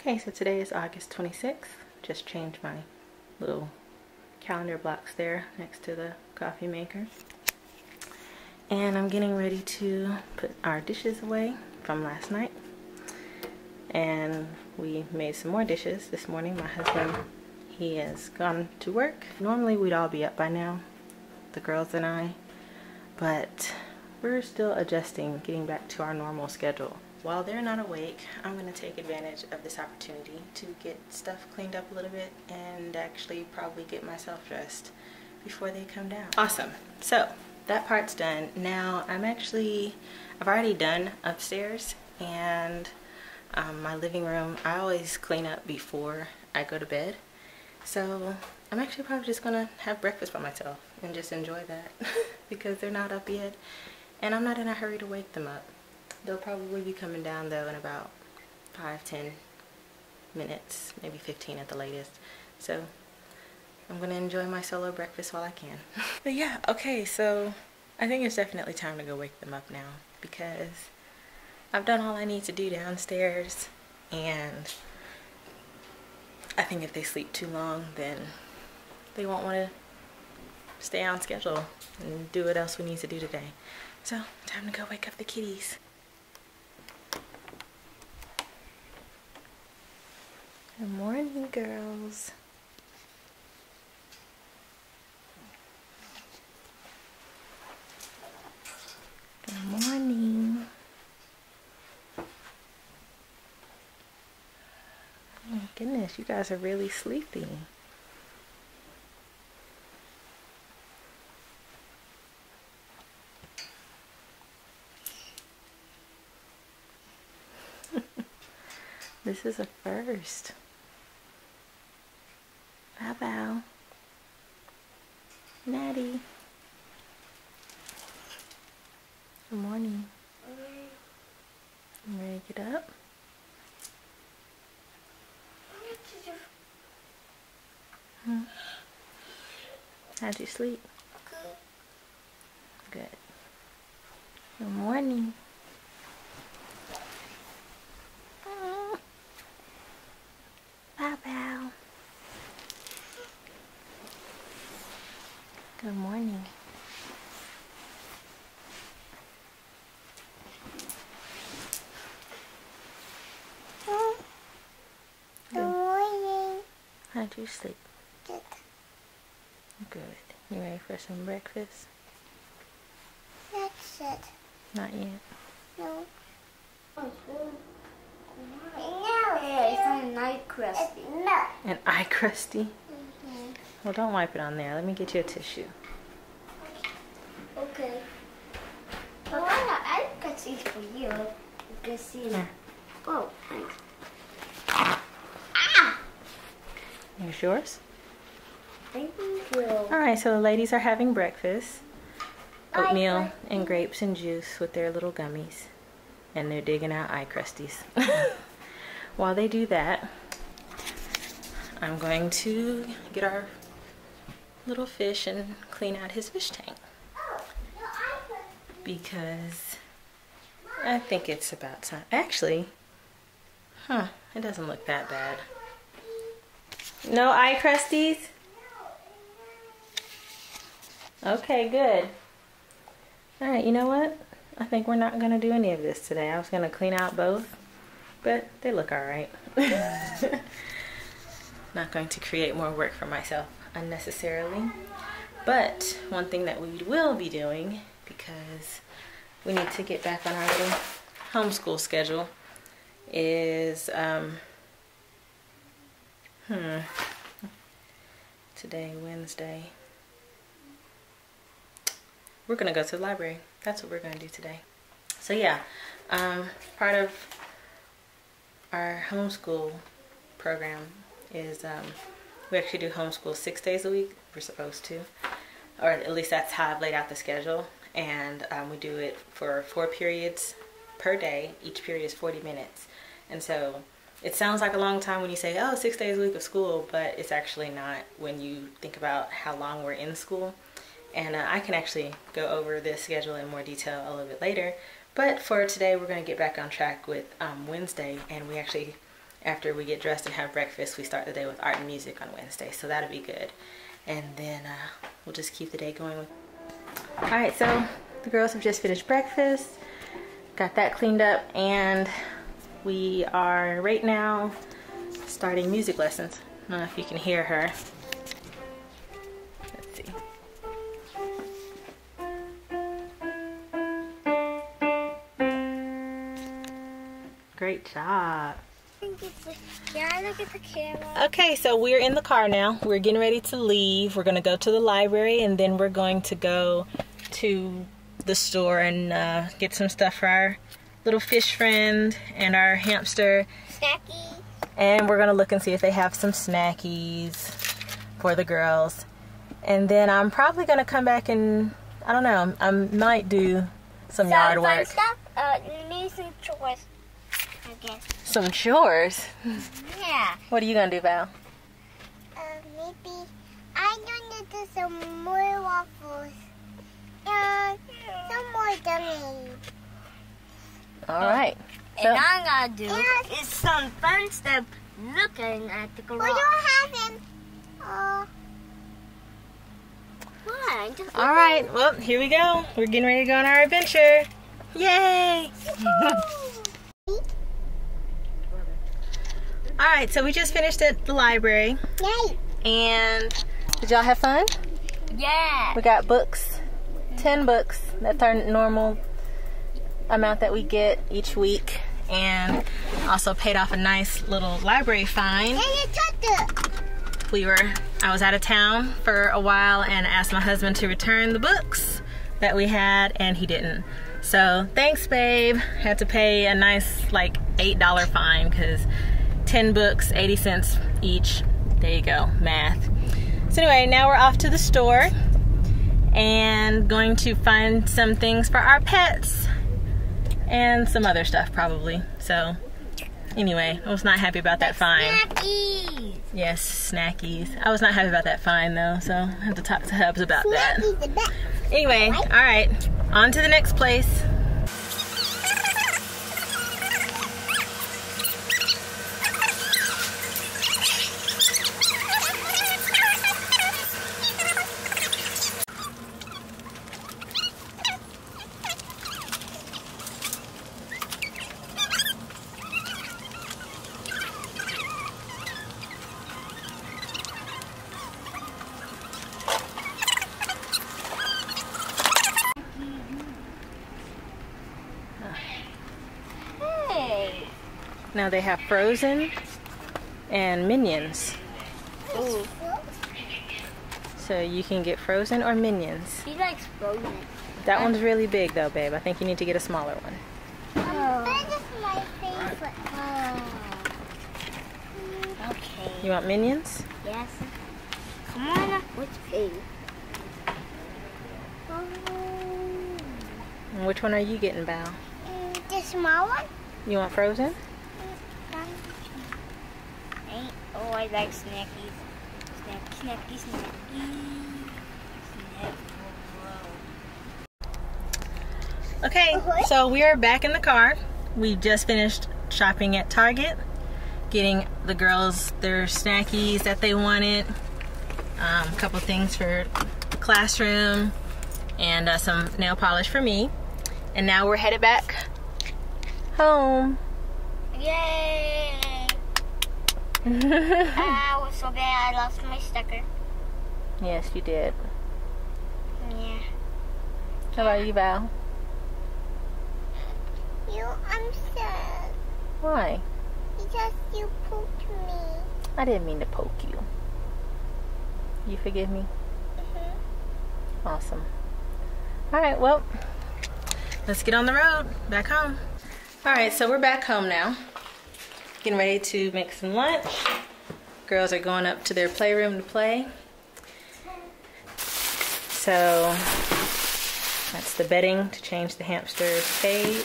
Okay, so today is August 26th. Just changed my little calendar blocks there next to the coffee maker. And I'm getting ready to put our dishes away from last night. And we made some more dishes this morning. My husband, he has gone to work. Normally we'd all be up by now, the girls and I, but we're still adjusting, getting back to our normal schedule. While they're not awake, I'm going to take advantage of this opportunity to get stuff cleaned up a little bit and actually probably get myself dressed before they come down. Awesome. So that part's done. Now I've already done upstairs and my living room. I always clean up before I go to bed. So I'm actually probably just going to have breakfast by myself and just enjoy that because they're not up yet and I'm not in a hurry to wake them up. They'll probably be coming down though in about 5-10 minutes, maybe 15 at the latest. So I'm gonna enjoy my solo breakfast while I can. But yeah, okay, so I think it's definitely time to go wake them up now because I've done all I need to do downstairs, and I think if they sleep too long then they won't want to stay on schedule and do what else we need to do today. So time to go wake up the kitties. Good morning, girls. Good morning. Oh my goodness, you guys are really sleepy. This is a first. Bow. Natty. Good morning. You ready to get up? How'd you sleep? Good. Good morning. Bow. Good morning. Good morning. How'd you sleep? Good. Good. You ready for some breakfast? That's it. Not yet. No. It's an eye crusty. An eye crusty? Well, don't wipe it on there. Let me get you a tissue. Okay. But I got these for you. You can see them. Oh, thanks. Here's yours. Thank you. Alright, so the ladies are having breakfast. Oatmeal and grapes and juice with their little gummies. And they're digging out eye crusties. While they do that, I'm going to get our little fish and clean out his fish tank. Because I think it's about time. Actually, it doesn't look that bad. No eye crusties? Okay, good. Alright, you know what? I think we're not going to do any of this today. I was going to clean out both, but they look alright. Not going to create more work for myself unnecessarily. But one thing that we will be doing, because we need to get back on our little homeschool schedule, is today, Wednesday. We're gonna go to the library. That's what we're gonna do today. So yeah, part of our homeschool program is we actually do homeschool 6 days a week. We're supposed to, or at least that's how I've laid out the schedule. And we do it for 4 periods per day. Each period is 40 minutes. And so it sounds like a long time when you say, oh, 6 days a week of school, but it's actually not when you think about how long we're in school. And I can actually go over this schedule in more detail a little bit later. But for today, we're going to get back on track with Wednesday, and we actually after we get dressed and have breakfast, we start the day with art and music on Wednesday, so that'll be good. And then we'll just keep the day going. All right, so the girls have just finished breakfast, got that cleaned up, and we are right now starting music lessons. I don't know if you can hear her. Let's see. Great job. Can I look at the camera? Okay, so we're in the car now. We're getting ready to leave. We're gonna go to the library, and then we're going to go to the store and get some stuff for our little fish friend and our hamster. Snacky. And we're gonna look and see if they have some snackies for the girls. And then I'm probably gonna come back and, I don't know, I might do some yard work. Stuff, need some chores, I guess. Some chores? Yeah. What are you gonna do, Val? Maybe I'm gonna do some more waffles and some more dummies. All right. And I'm gonna do is some fun stuff looking at the garage. We don't have him. What? All right, well, here we go. We're getting ready to go on our adventure. Yay! All right, so we just finished at the library. Yay! And did y'all have fun? Yeah. We got books, 10 books. That's our normal amount that we get each week. And also paid off a nice little library fine. I was out of town for a while and asked my husband to return the books that we had, and he didn't. So thanks, babe. Had to pay a nice like $8 fine because 10 books, 80 cents each. There you go, math. So anyway, now we're off to the store and going to find some things for our pets and some other stuff probably. So anyway, I was not happy about that fine. Snackies. Yes, snackies. I was not happy about that fine though, so I have to talk to Hubs about that. Anyway, all right, on to the next place. Now they have Frozen and Minions. Ooh. So you can get Frozen or Minions. He likes Frozen. That one's really big though, babe. I think you need to get a smaller one. That is my favorite. Okay. You want Minions? Yes. Come on, which pig? And which one are you getting, Val? The small one? You want Frozen? Oh, I like snackies. Snacky, snacky. Okay, so we are back in the car. We just finished shopping at Target, getting the girls their snackies that they wanted, a couple things for the classroom, and some nail polish for me. And now we're headed back home. Yay! I was so bad I lost my sticker. Yes, you did. Yeah. How about you, Val? I'm sad. Why? Because you poked me. I didn't mean to poke you. You forgive me? Awesome. Alright, well, let's get on the road, back home. Alright, so we're back home now. Getting ready to make some lunch. Girls are going up to their playroom to play. So, that's the bedding to change the hamster's cage.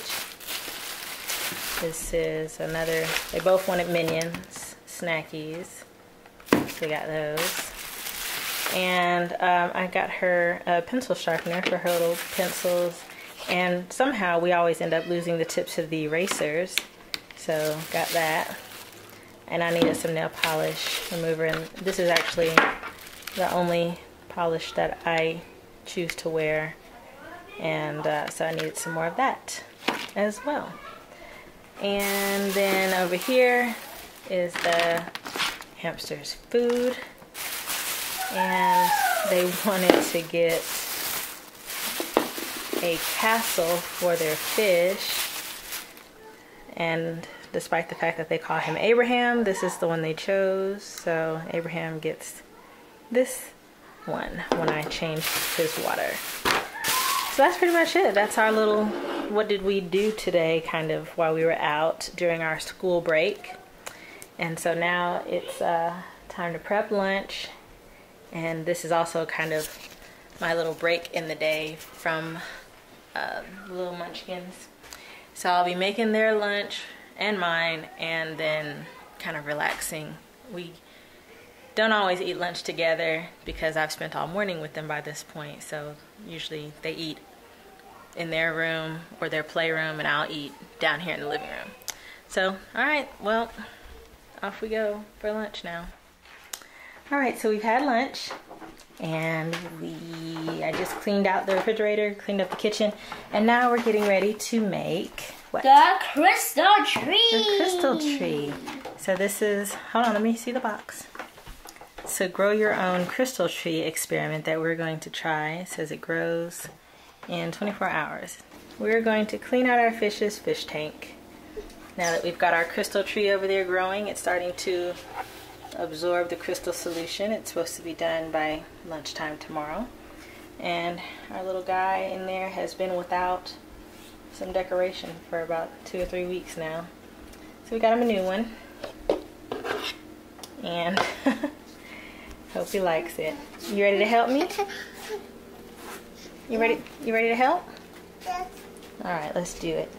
This is another, they both wanted Minions, snackies. So we got those. And I got her a pencil sharpener for her little pencils. And somehow we always end up losing the tips of the erasers. So got that. and I needed some nail polish remover, and this is actually the only polish that I choose to wear, and so I needed some more of that as well. And then over here is the hamster's food, and they wanted to get a castle for their fish, and despite the fact that they call him Abraham, this is the one they chose, so Abraham gets this one when I changed his water. So that's pretty much it. That's our little what did we do today kind of while we were out during our school break. And so now it's time to prep lunch, and this is also kind of my little break in the day from little munchkins. So I'll be making their lunch and mine, and then kind of relaxing. We don't always eat lunch together because I've spent all morning with them by this point, so usually they eat in their room or their playroom, and I'll eat down here in the living room. So, alright, well, off we go for lunch now. Alright, so we've had lunch, and I just cleaned out the refrigerator, cleaned up the kitchen, and now we're getting ready to make what? The crystal tree. The crystal tree. So this is, hold on, let me see the box. It's a grow your own crystal tree experiment that we're going to try. It says it grows in 24 hours. We're going to clean out our fish's fish tank. Now that we've got our crystal tree over there growing, it's starting to absorb the crystal solution. It's supposed to be done by lunchtime tomorrow. And our little guy in there has been without some decoration for about 2 or 3 weeks now. So we got him a new one. And hope he likes it. You ready to help me? You ready to help? Yes. Alright, let's do it.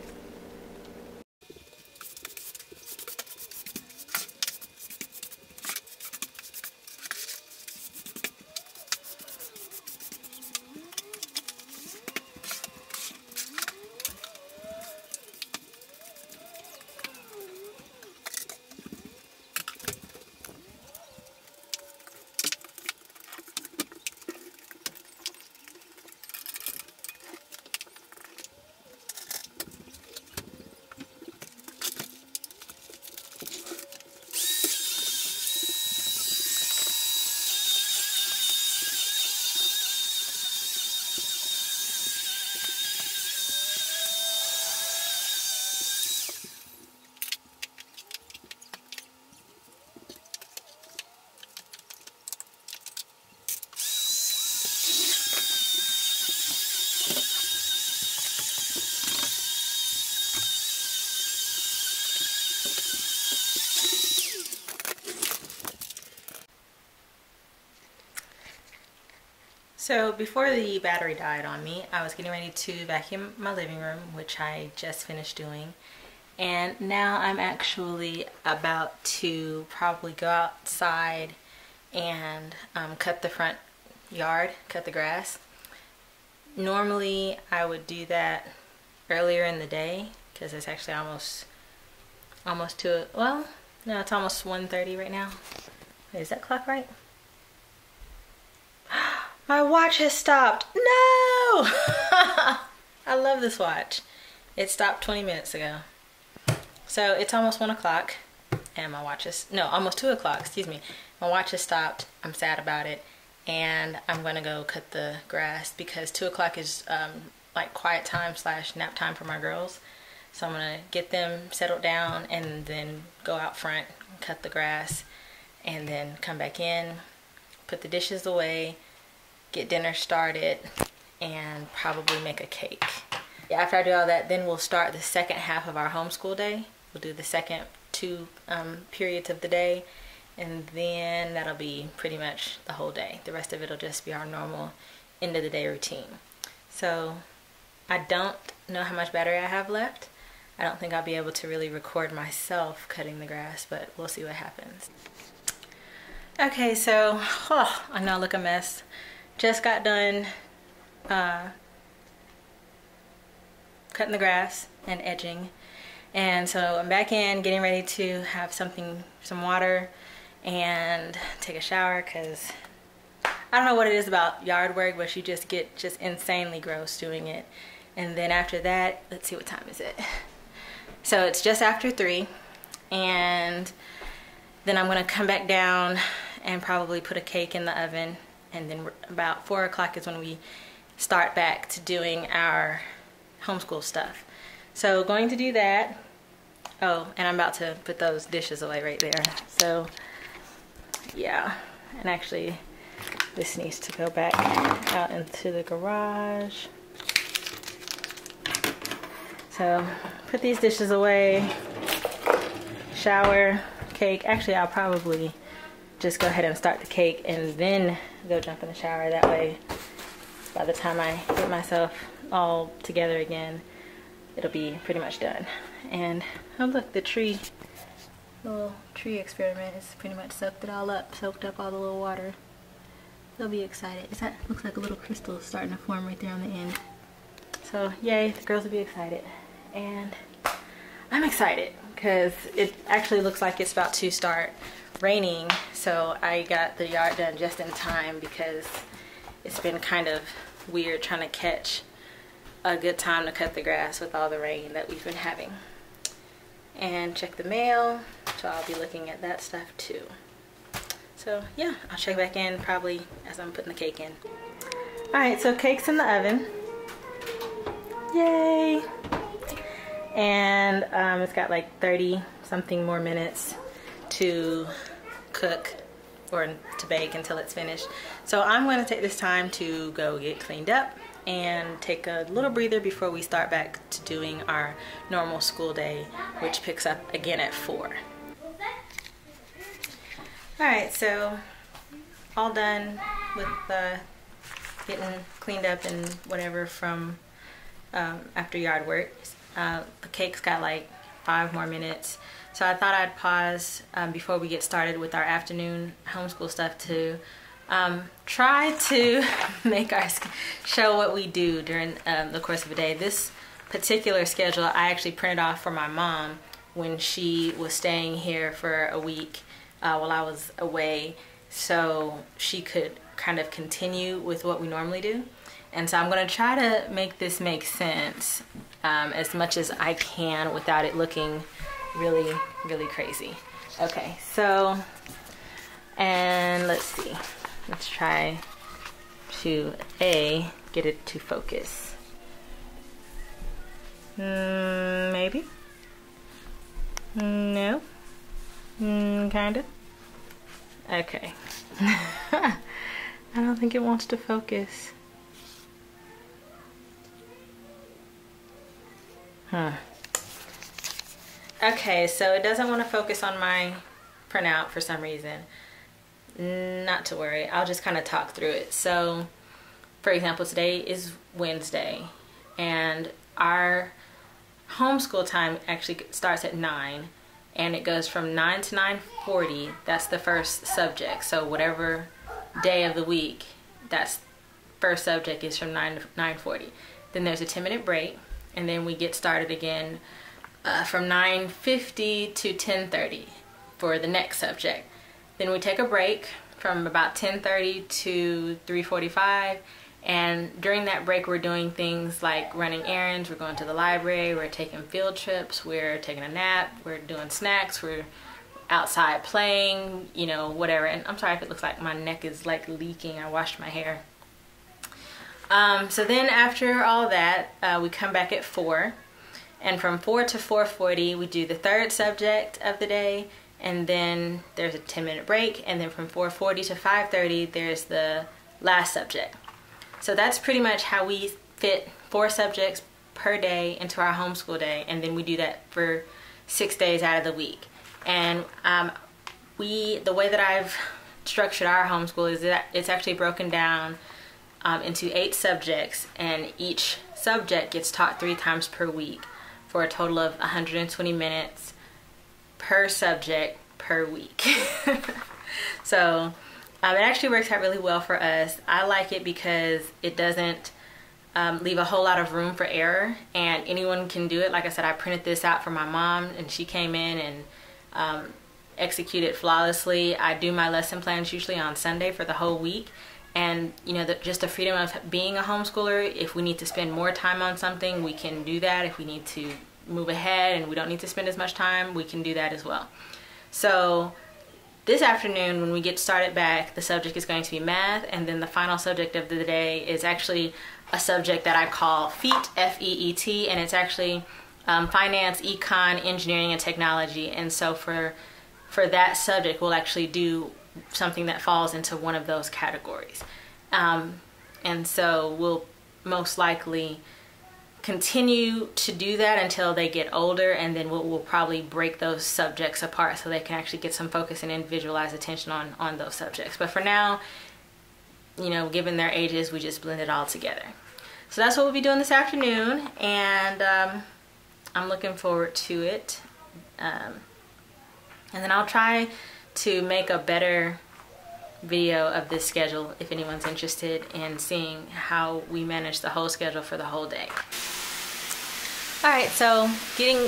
So before the battery died on me, I was getting ready to vacuum my living room, which I just finished doing. And now I'm actually about to probably go outside and cut the front yard, cut the grass. Normally I would do that earlier in the day because it's actually almost well, no, it's almost 1:30 right now. Wait, is that clock right? My watch has stopped. No! I love this watch. It stopped 20 minutes ago. So it's almost 1 o'clock and my watch is, no, almost 2 o'clock, excuse me. My watch has stopped. I'm sad about it. And I'm gonna go cut the grass because 2 o'clock is like quiet time / nap time for my girls. So I'm gonna get them settled down and then go out front and cut the grass and then come back in, put the dishes away, get dinner started, and probably make a cake. Yeah, after I do all that, then we'll start the second half of our homeschool day. We'll do the second 2 periods of the day, and then that'll be pretty much the whole day. The rest of it will just be our normal end of the day routine. So I don't know how much battery I have left. I don't think I'll be able to really record myself cutting the grass, but we'll see what happens. Okay, so I know I look a mess. Just got done cutting the grass and edging, And so I'm back in, getting ready to have some water and take a shower, because I don't know what it is about yard work, but you just get just insanely gross doing it. And then after that, let's see, what time is it? So it's just after 3, and then I'm gonna come back down and probably put a cake in the oven, and then about 4 o'clock is when we start back to doing our homeschool stuff. So going to do that. Oh, and I'm about to put those dishes away right there. So yeah, and actually this needs to go back out into the garage. So put these dishes away, shower, cake. Actually, I'll probably just go ahead and start the cake and then go jump in the shower. That way, by the time I get myself all together again, it'll be pretty much done. And oh look, the little tree experiment is pretty much soaked it all up, soaked up all the little water. They'll be excited. Looks like a little crystal starting to form right there on the end. So yay, the girls will be excited. And I'm excited because it actually looks like it's about to start raining. So I got the yard done just in time, because it's been kind of weird trying to catch a good time to cut the grass with all the rain that we've been having. And check the mail, so I'll be looking at that stuff too. So yeah, I'll check back in probably as I'm putting the cake in. Alright, so cake's in the oven. Yay! And it's got like 30 something more minutes to cook or to bake until it's finished. So I'm going to take this time to go get cleaned up and take a little breather before we start back to doing our normal school day, which picks up again at 4. Alright, so all done with getting cleaned up and whatever from after yard work. The cake's got like 5 more minutes. So I thought I'd pause before we get started with our afternoon homeschool stuff to try to make our show what we do during the course of a day. This particular schedule I actually printed off for my mom when she was staying here for a week while I was away, so she could kind of continue with what we normally do. And so I'm going to try to make this make sense as much as I can without it looking really, really crazy. Okay, so, and let's see. Let's try to get it to focus. Maybe? No? Kinda? Okay. I don't think it wants to focus. Okay, so it doesn't want to focus on my printout for some reason. Not to worry, I'll just kind of talk through it. So, for example, today is Wednesday, and our homeschool time actually starts at 9, and it goes from 9 to 9:40. That's the first subject. So whatever day of the week, that's first subject is from 9 to 9:40. Then there's a 10-minute break, and then we get started again from 9:50 to 10:30 for the next subject. Then we take a break from about 10:30 to 3:45, and during that break we're doing things like running errands, we're going to the library, we're taking field trips, we're taking a nap, we're doing snacks, we're outside playing, you know, whatever. And I'm sorry if it looks like my neck is like leaking, I washed my hair. So then after all that, we come back at 4, and from 4 to 4:40 we do the third subject of the day, and then there's a 10-minute break, and then from 4:40 to 5:30 there's the last subject. So that's pretty much how we fit 4 subjects per day into our homeschool day, and then we do that for 6 days out of the week. And the way that I've structured our homeschool is that it's actually broken down into 8 subjects, and each subject gets taught 3 times per week for a total of 120 minutes per subject per week. So it actually works out really well for us. I like it because it doesn't leave a whole lot of room for error, and anyone can do it. Like I said, I printed this out for my mom, and she came in and executed flawlessly. I do my lesson plans usually on Sunday for the whole week, and you know, just the freedom of being a homeschooler. If we need to spend more time on something, we can do that. If we need to move ahead and we don't need to spend as much time, we can do that as well. So this afternoon, when we get started back, the subject is going to be math, and then the final subject of the day is actually a subject that I call FEET, F-E-E-T, and it's actually finance, econ, engineering, and technology. And so for that subject, we'll actually do something that falls into one of those categories. And so we'll most likely continue to do that until they get older, and then we'll probably break those subjects apart so they can actually get some focus and individualized attention on those subjects. But for now, you know, given their ages, we just blend it all together. So that's what we'll be doing this afternoon, and I'm looking forward to it. And then I'll try to make a better video of this schedule if anyone's interested in seeing how we manage the whole schedule for the whole day. Alright, so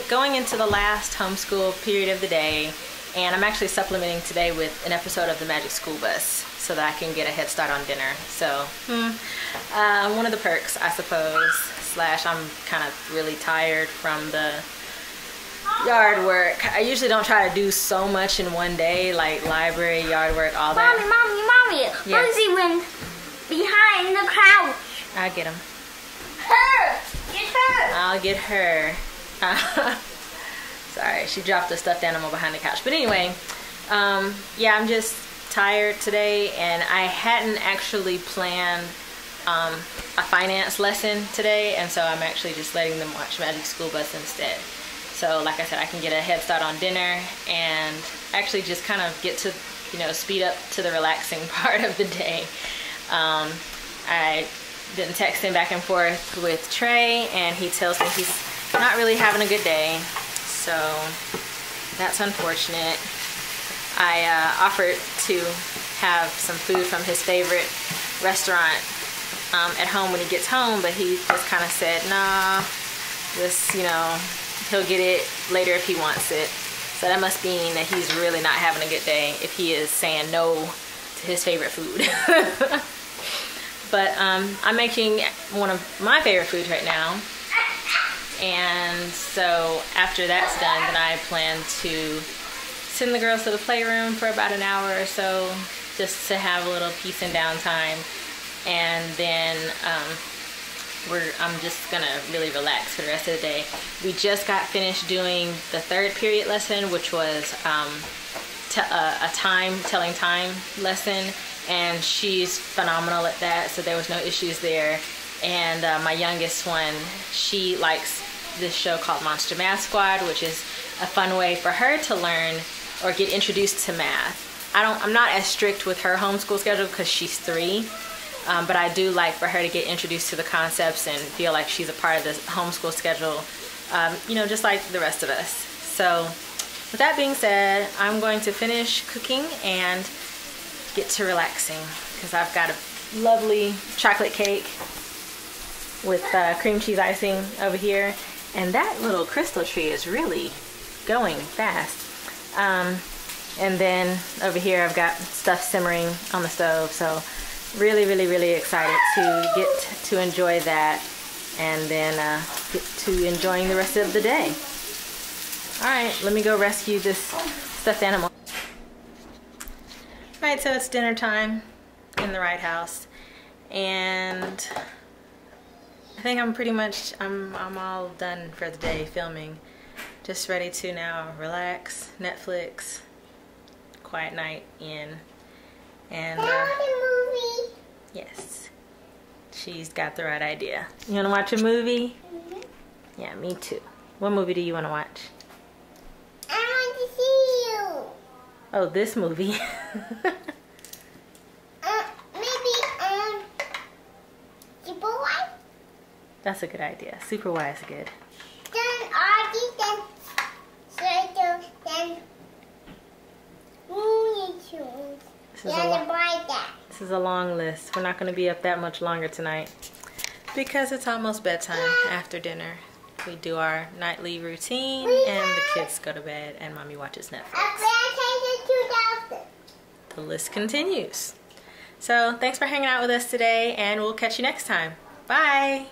going into the last homeschool period of the day, and I'm actually supplementing today with an episode of the Magic School Bus so that I can get a head start on dinner. So one of the perks, I suppose, slash I'm kind of really tired from the yard work. I usually don't try to do so much in one day, like library, yard work, all that. Mommy, yes. Lindsay went behind the couch. I'll get him. Get her. I'll get her. Sorry, she dropped the stuffed animal behind the couch. But anyway, yeah, I'm just tired today, and I hadn't actually planned a finance lesson today, and so I'm actually just letting them watch Magic School Bus instead. So like I said, I can get a head start on dinner and actually just kind of get to, you know, speed up to the relaxing part of the day. I been texting back and forth with Trey, and he tells me he's not really having a good day. So that's unfortunate. I offered to have some food from his favorite restaurant at home when he gets home, but he just kind of said, nah, just, you know, he'll get it later if he wants it. So that must mean that he's really not having a good day if he is saying no to his favorite food. But I'm making one of my favorite foods right now. And so after that's done, then I plan to send the girls to the playroom for about an hour or so, just to have a little peace and downtime. And then I'm just gonna really relax for the rest of the day. We just got finished doing the third period lesson, which was a telling time lesson, and she's phenomenal at that, so there was no issues there. And my youngest one, she likes this show called Monster Math Squad, which is a fun way for her to learn or get introduced to math. I'm not as strict with her homeschool schedule because she's 3. But I do like for her to get introduced to the concepts and feel like she's a part of the homeschool schedule, you know, just like the rest of us. So with that being said, I'm going to finish cooking and get to relaxing, because I've got a lovely chocolate cake with cream cheese icing over here, and that little crystal tree is really going fast. And then over here I've got stuff simmering on the stove, so really excited to get to enjoy that, and then get to enjoying the rest of the day. Alright, let me go rescue this stuffed animal. Alright, so it's dinner time in the Wright house, and I think I'm all done for the day filming. Just ready to now relax, Netflix, quiet night in. And movie. Yes, she's got the right idea. You want to watch a movie? Mm-hmm. Yeah, me too. What movie do you want to watch? I want to see you. Oh, this movie. Maybe Super Why? That's a good idea. Super Why is good. Then Auntie, then Circle, then Looney Tunes. This is a long list. We're not going to be up that much longer tonight. Because it's almost bedtime after dinner. We do our nightly routine and the kids go to bed and mommy watches Netflix. The list continues. So thanks for hanging out with us today and we'll catch you next time. Bye!